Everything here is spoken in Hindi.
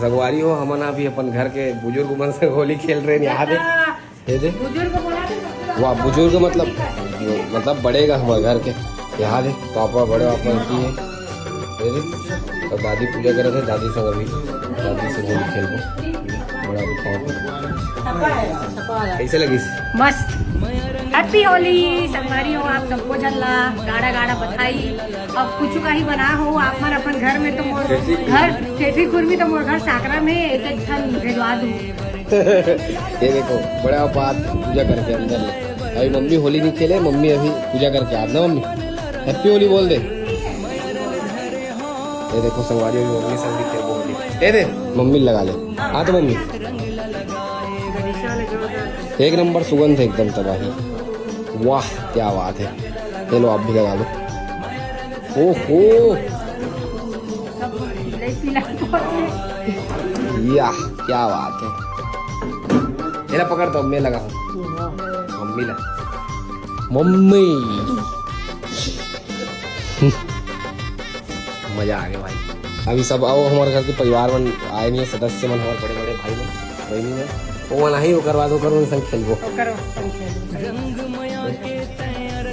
संगवारी हो हमन अभी अपन घर के बुजुर्ग मन से होली खेल रहे हैं। यहाँ दे वाह बुजुर्ग मतलब बड़ेगा हमारे घर के। यहाँ दे पापा बड़े पापा की है और दादी पूजा करे थे। दादी संग अभी दादी से होली खेल बड़ा कैसे लगी? मस्त। हैप्पी होली संगवारी हो आप सबको झल्ला गाड़ा गाड़ा बधाई। अब कुछ का ही बना हो आप मन अपन घर में तो मोर घर ठेठी खुरमी तो मोर घर साकरा में एक ठन भेजवा दूं। ये देखो बड़ा बात पूजा करके अंदर ले। अभी मम्मी होली नहीं खेले, मम्मी अभी पूजा करके आ ना। मम्मी हैप्पी होली बोल दे। ये देखो संगवारी हो मम्मी संग भी खेल होली। दे दे मम्मी लगा ले। हाँ तो मम्मी एक नंबर सुगंध है एकदम तबाही। वाह क्या बात है। ये लो आप भी लगा लो। ओहो या क्या बात है। मेरा पकड़ तो मैं लगा मम्मी ला मम्मी। मजा आ गया भाई। अभी सब आओ हमारे घर के परिवार में आए नहीं है सदस्य मन हमारे बड़े बड़े भाई मन बहनी में वो नहीं वो करवा दो करो संग खेल।